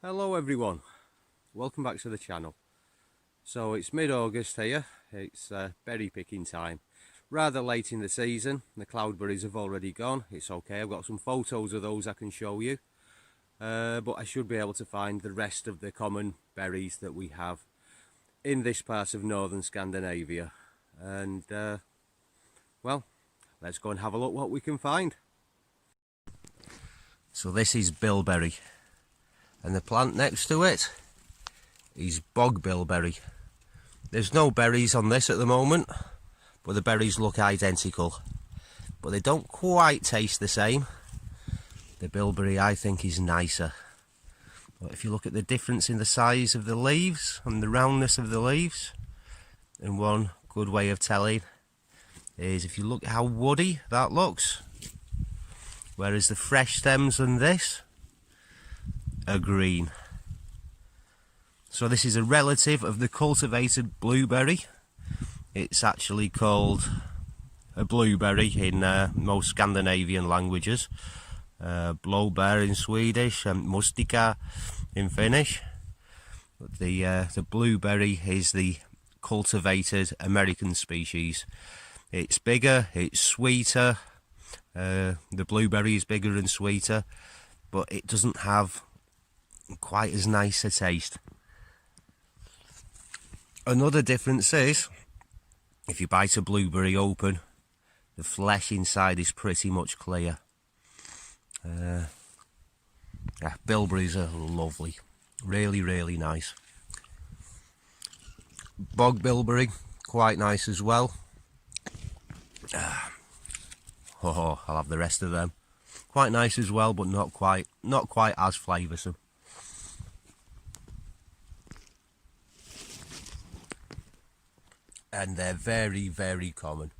Hello everyone, welcome back to the channel. So it's mid-August here, it's berry picking time. Rather late in the season, the cloudberries have already gone. It's okay, I've got some photos of those I can show you. But I should be able to find the rest of the common berries that we have in this part of northern Scandinavia. And well, let's go and have a look what we can find. So this is bilberry. And the plant next to it is bog bilberry. There's no berries on this at the moment, but the berries look identical. But they don't quite taste the same. The bilberry I think is nicer. But if you look at the difference in the size of the leaves and the roundness of the leaves, and one good way of telling is if you look how woody that looks, whereas the fresh stems on this are green. So this is a relative of the cultivated blueberry. It's actually called a blueberry in most Scandinavian languages. Blåbär in Swedish and mustika in Finnish. But the blueberry is the cultivated American species. It's bigger, it's sweeter. The blueberry is bigger and sweeter, but it doesn't have quite as nice a taste. Another difference is, if you bite a blueberry open, the flesh inside is pretty much clear. Yeah, bilberries are lovely, really nice. Bog bilberry, quite nice as well. Oh, I'll have the rest of them. Quite nice as well, but not quite as flavoursome. And they're very common.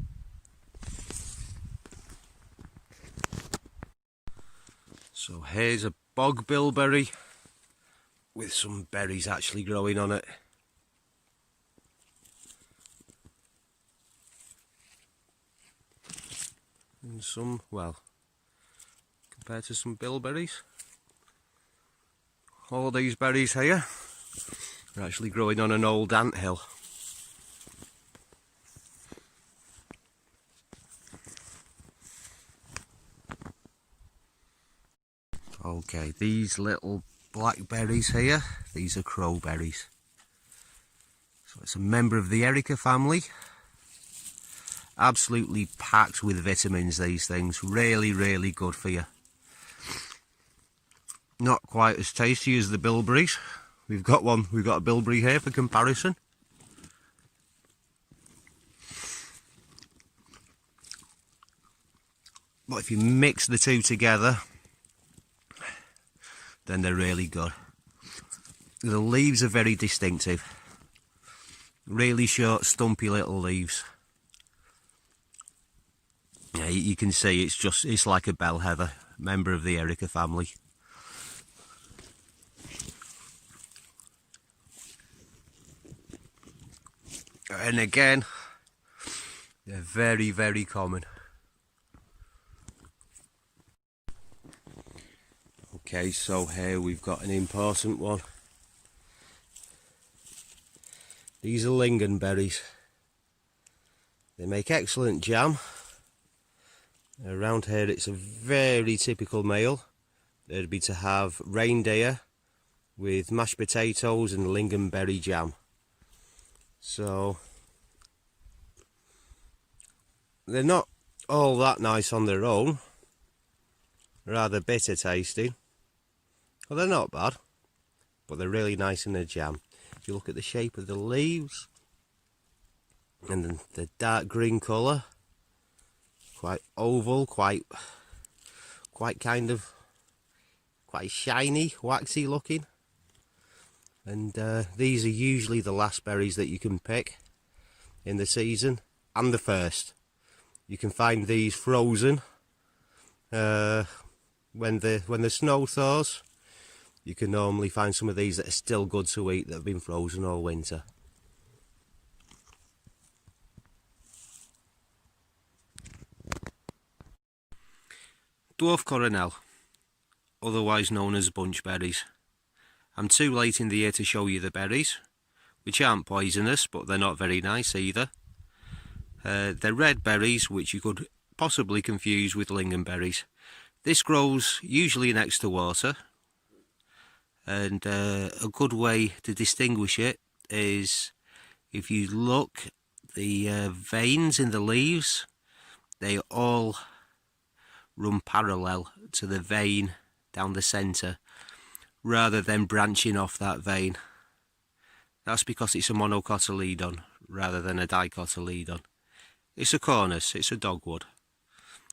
So here's a bog bilberry with some berries actually growing on it. And some, well, compared to some bilberries, all these berries here are actually growing on an old anthill. Okay, these little black berries here, these are crowberries. So it's a member of the Erica family. Absolutely packed with vitamins, these things. Really good for you. Not quite as tasty as the bilberries. We've got a bilberry here for comparison. But if you mix the two together, then they're really good. The leaves are very distinctive. Really short, stumpy little leaves. Yeah, you can see it's like a bell heather, member of the Erica family. And again, they're very common. Okay, so here we've got an important one. These are lingamberries. They make excellent jam. Around here it's a very typical meal. It'd be to have reindeer with mashed potatoes and lingamberry jam. So they're not all that nice on their own. Rather bitter tasting. Well, they're not bad, but they're really nice in the jam. If you look at the shape of the leaves and the dark green colour, quite oval, quite shiny, waxy looking. And these are usually the last berries that you can pick in the season, and the first. You can find these frozen when the snow thaws. You can normally find some of these that are still good to eat that have been frozen all winter. Dwarf coronel, otherwise known as bunch berries. I'm too late in the year to show you the berries, which aren't poisonous, but they're not very nice either. They're red berries, which you could possibly confuse with lingamberries. This grows usually next to water, and a good way to distinguish it is if you look, the veins in the leaves, they all run parallel to the vein down the centre rather than branching off that vein. That's because it's a monocotyledon rather than a dicotyledon. It's a cornus, it's a dogwood.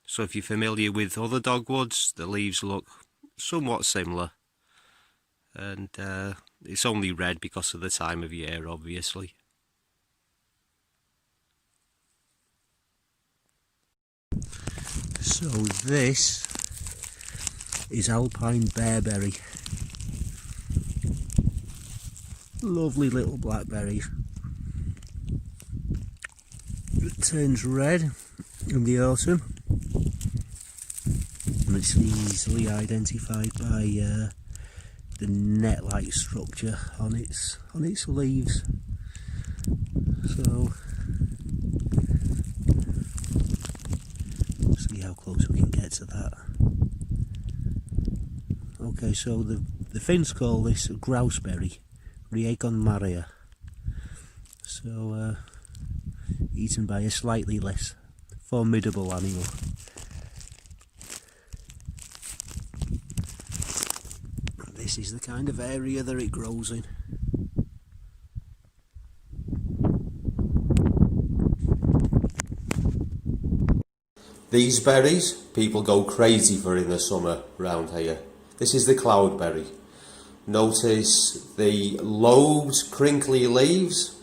So if you're familiar with other dogwoods, the leaves look somewhat similar. And it's only red because of the time of year, obviously. So this is Alpine bearberry. Lovely little blackberries. It turns red in the autumn, and it's easily identified by the net-like structure on its leaves. So see how close we can get to that. Okay, so the Finns call this grouseberry, Riekon maria. So eaten by a slightly less formidable animal. This is the kind of area that it grows in. These berries people go crazy for in the summer round here. This is the cloudberry. Notice the lobed, crinkly leaves.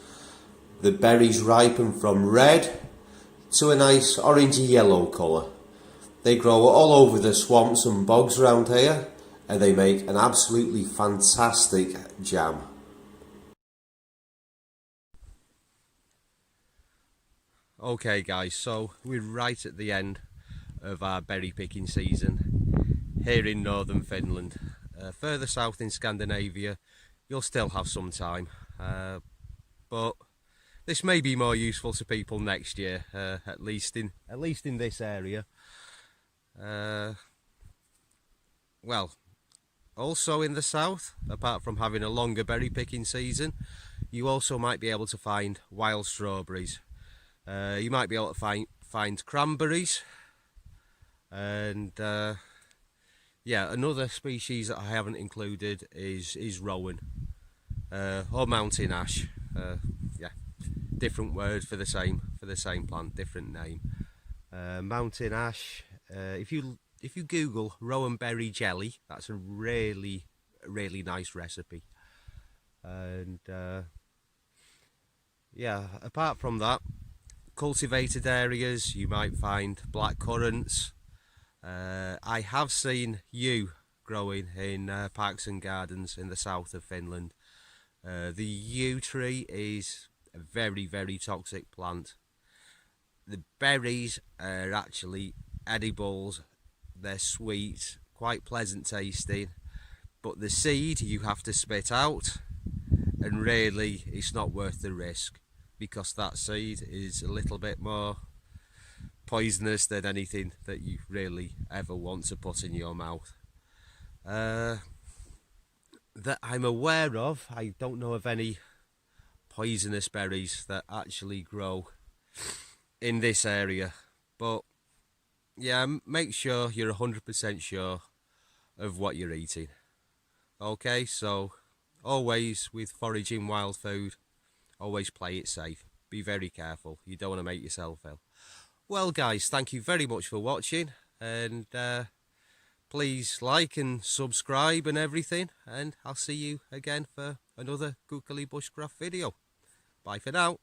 The berries ripen from red to a nice orangey yellow colour. They grow all over the swamps and bogs around here, and they make an absolutely fantastic jam. Okay guys, so we're right at the end of our berry picking season here in northern Finland. Further south in Scandinavia you'll still have some time, but this may be more useful to people next year, at least in this area. Well, also in the south, apart from having a longer berry picking season, you also might be able to find wild strawberries. You might be able to find cranberries, and yeah, another species that I haven't included is rowan, or mountain ash. Yeah, different word for the same plant, different name. Mountain ash. If you Google rowan berry jelly, that's a really nice recipe. And yeah, apart from that, cultivated areas you might find black currants. I have seen yew growing in parks and gardens in the south of Finland. The yew tree is a very toxic plant. The berries are actually edibles. They're sweet, quite pleasant tasting, but the seed you have to spit out, and really it's not worth the risk, because that seed is a little bit more poisonous than anything that you really ever want to put in your mouth. That I'm aware of, I don't know of any poisonous berries that actually grow in this area, but yeah, make sure you're 100% sure of what you're eating. Okay, so always with foraging wild food, always play it safe. Be very careful. You don't want to make yourself ill. Well guys, thank you very much for watching, and please like and subscribe and everything, and I'll see you again for another Kukkeli Bushcraft video. Bye for now.